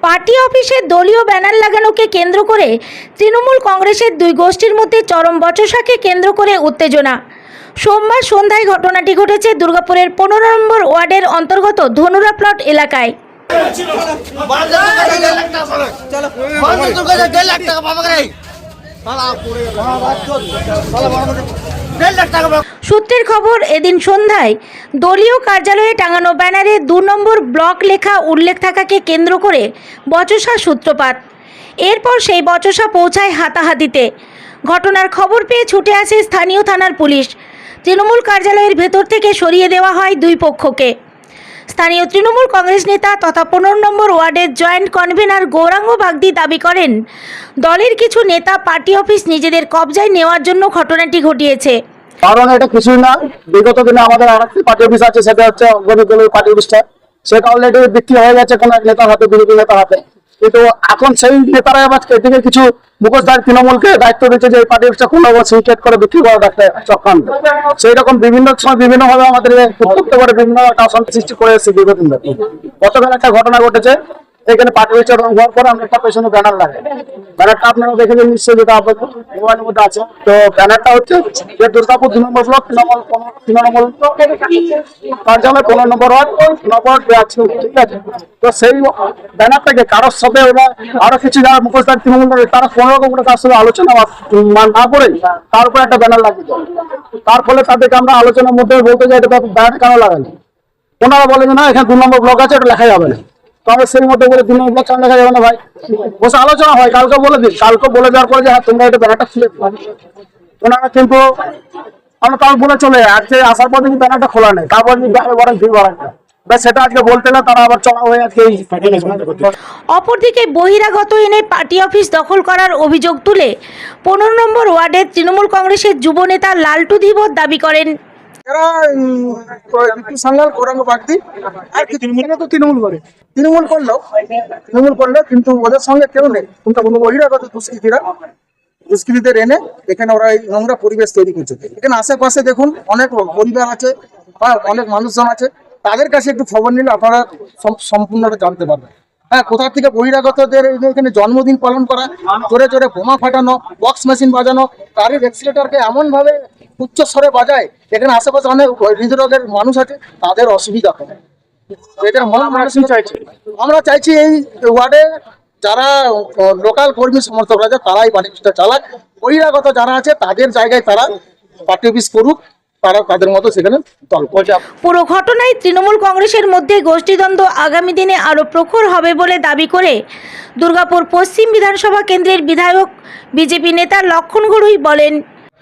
Party অফিসে দলীয় banner লাগানোকে কেন্দ্র করে তৃণমূল কংগ্রেসের দুই গোষ্ঠীর মধ্যে চরম বচসাকে কেন্দ্র করে উত্তেজনা। সোমবার সন্ধ্যায় ঘটনাটি ঘটেছে দুর্গাপুরের 15 নম্বর ওয়ার্ডের অন্তর্গত ধনুরা প্লট এলাকায়। সূত্রের খবর, এদিন সন্ধ্যায় দলীয় কার্যালয়ে টাঙানো ব্যানারে 2 নম্বর ব্লক লেখা উল্লেখ থাকাকে কেন্দ্র করে বচসার সূত্রপাত। এরপর সেই বচসা পৌঁছায় হাতাহাতিতে। ঘটনার খবর পেয়ে ছুটে আসে স্থানীয় থানার পুলিশ। তৃণমূল কার্যালয়ের ভেতর থেকে সরিয়ে দেওয়া হয় দুই পক্ষকে। স্থানীয় তৃণমূল কংগ্রেস নেতা তথা 15 নম্বর ওয়ার্ডের জয়েন্ট কনভেনার গৌরাঙ্গ বাগদি দাবি করেন, দলের কিছু নেতা পার্টি অফিস নিজেদের কবজায় নেওয়ার জন্য ঘটনাটি ঘটিয়েছে। কারণ এটা কিছুই না, বিগত দিনে আমাদের আরেকটি পার্টি অফিস আছে, সেটা হচ্ছে অগ্রণী দলের পার্টি অফিসটা। সেটা অলরেডি বিক্রি হয়ে গেছে কোনো এক নেতার হাতে, বিরোধী নেতার হাতে। কিন্তু এখন সেই নেতারা এবার এদিকে কিছু মুখোশধারী তৃণমূলকে দায়িত্ব দিচ্ছে যে এই পার্টি অফিসটা কোনো সিন্ডিকেট করে বিক্রি করার একটা চক্রান্ত। সেই রকম বিভিন্ন সময় বিভিন্নভাবে আমাদের উত্তপ্ত করে বিভিন্ন অশান্তি সৃষ্টি করে এসেছে দীর্ঘদিন ধরে। গতকাল একটা ঘটনা ঘটেছে, এখানে পার্টি অফিসের রং হওয়ার পরে আমরা একটা পেছনে ব্যানার লাগে। ব্যানারটা আপনারা দেখেছেন নিশ্চয়ই, যেটা আপনাদের মোবাইলের মধ্যে আছে। তো ব্যানারটা হচ্ছে যে দুর্গাপুর 2 নম্বর ব্লক 3 নম্বর কার্যালয় 15 নম্বর ওয়ার্ড নম্বর আছে, ঠিক আছে। তো সেই ব্যানারটাকে কারোর সাথে ওরা আরো কিছু যারা মুখোশধারী তৃণমূল তারা কোনো রকম করে তার সাথে আলোচনা না করে তার উপরে একটা ব্যানার লাগিয়ে দেয়। তার ফলে তাদেরকে আমরা আলোচনার মধ্যে বলতে যাই, এটা ব্যানার কেন লাগানো? ওনারা বলে যে না, এখানে 2 নম্বর ব্লক আছে, এটা লেখা যাবে না। তবে সেই মধ্যে বলে 2 নম্বর ব্লক কেন লেখা যাবে না ভাই? বসে আলোচনা হয়, কালকে বলে দিন। কালকে বলে দেওয়ার পরে যে হ্যাঁ তোমরা এটা ব্যানারটা খুলে ওনারা কিন্তু আমরা তাও বলে চলে আজকে আসার পর কিন্তু ব্যানারটা খোলা নেই। তারপর বলেন ভিড় বাড়ান, সেটা আজকে বলতে না, তারা আবার চড়া হয়ে আজকে। অপরদিকে বহিরাগত এনে পার্টি অফিস দখল করার অভিযোগ তুলে 15 নম্বর ওয়ার্ডের তৃণমূল কংগ্রেসের যুব নেতা লালটু ধীবর দাবি করেন, এরা সাঙ্গাল গৌরাঙ্গ বাগদি আর কি তৃণমূল করলো কিন্তু ওদের সঙ্গে কেউ নেই। কিন্তু কোনো বহিরাগত দুষ্কৃতীদের এনে এখানে ওরা এই নোংরা পরিবেশ তৈরি করছে। এখানে আশেপাশে দেখুন অনেক পরিবার আছে বা অনেক মানুষজন আছে, তাদের কাছে একটু খবর নিলে আপনারা সম্পূর্ণটা জানতে পারবেন। হ্যাঁ, কোথা থেকে বহিরাগতদের এখানে জন্মদিন পালন করা, জোরে জোরে বোমা ফাটানো, বক্স মেশিন বাজানো, গাড়ির এক্সিলেটারকে এমন ভাবে উচ্চ স্বরে বাজায়, এখানে আশেপাশে অনেক হৃদরোগের মানুষ আছে, তাদের অসুবিধা হয়। এদের আমরা চাইছি এই ওয়ার্ডে যারা লোকাল কর্মী সমর্থকরা আছে তারাই পার্টি অফিসটা চালায়। বহিরাগত যারা আছে তাদের জায়গায় তারা পার্টি অফিস করুক, তারা তাদের মতো সেখানে পুরো ঘটনায় তৃণমূল কংগ্রেসের মধ্যে গোষ্ঠীদ্বন্দ্ব আগামী দিনে আরো প্রখর হবে বলে দাবি করে দুর্গাপুর পশ্চিম বিধানসভা কেন্দ্রের বিধায়ক বিজেপি নেতা লক্ষণ গড়ুই বলেন,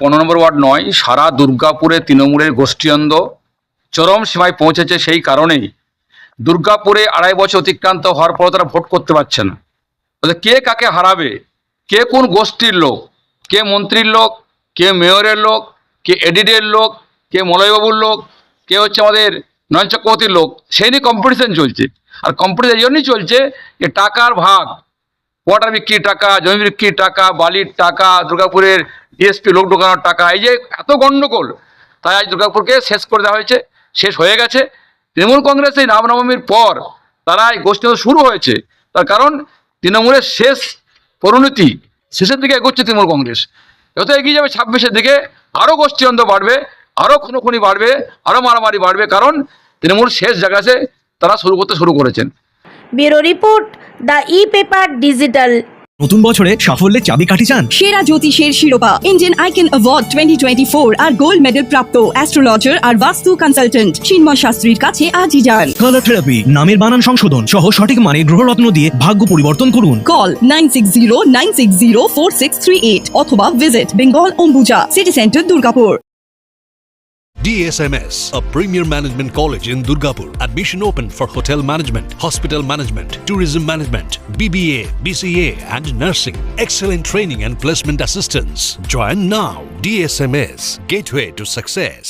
15 নম্বর ওয়ার্ড নয়, সারা দুর্গাপুরে তৃণমূলের গোষ্ঠীদ্বন্দ্ব চরম সীমায় পৌঁছেছে। সেই কারণেই দুর্গাপুরে 2.5 বছর অতিক্রান্ত হওয়ার পর তারা ভোট করতে পারছে না। কে কাকে হারাবে, কে কোন গোষ্ঠীর লোক, কে মন্ত্রীর লোক, কে মেয়রের লোক, কে এডিডের লোক, কে মলয়বাবুর লোক, কে হচ্ছে আমাদের নয়ন চক্রবর্তীর লোক, সেই নিয়ে কম্পিটিশন চলছে। আর কম্পিটিশন এই জন্যই চলছে যে টাকার ভাগ, ওয়াটার বিক্রির টাকা, জমি বিক্রির টাকা, বালির টাকা, দুর্গাপুরের ডিএসপি লোক ঢোকানোর টাকা, এই যে এত গণ্ডগোল, তাই আজ দুর্গাপুরকে শেষ করে দেওয়া হয়েছে, শেষ হয়ে গেছে। তৃণমূল কংগ্রেস এই রামনবমীর পর তারা এই গোষ্ঠীদ্বন্দ্ব শুরু হয়েছে, তার কারণ তৃণমূলের শেষ পরিণতি শেষের দিকে এগোচ্ছে তৃণমূল কংগ্রেস। যত এগিয়ে যাবে 26-এর দিকে আরও গোষ্ঠীদ্বন্দ্ব বাড়বে, আরও খুনোখুনি বাড়বে, আরও মারামারি বাড়বে, কারণ তৃণমূল শেষ জায়গাতে তারা শুরু করেছেন। Bureau report, the e-paper digital. নতুন বছরে সাফল্যের চাবিকাঠি চান? সেরা জ্যোতিষের শিরোপা ইন্ডিয়ান আইকন অ্যাওয়ার্ড 2024 আর গোল্ড মেডেল প্রাপ্ত অ্যাস্ট্রোলজার আর বাস্তু কনসালটেন্ট চিন্ময় শাস্ত্রীর কাছে আজই যান। কালার থেরাপি, নামের বানান সংশোধন সহ সঠিক মানে গ্রহরত্ন দিয়ে ভাগ্য পরিবর্তন করুন। কল 9609604638 অথবা visit Bengal Ambuja city centre Durgapur. DSMS, a premier management college in Durgapur. Admission open for hotel management, hospital management, tourism management, BBA, BCA and nursing. Excellent training and placement assistance. Join now. DSMS, gateway to success.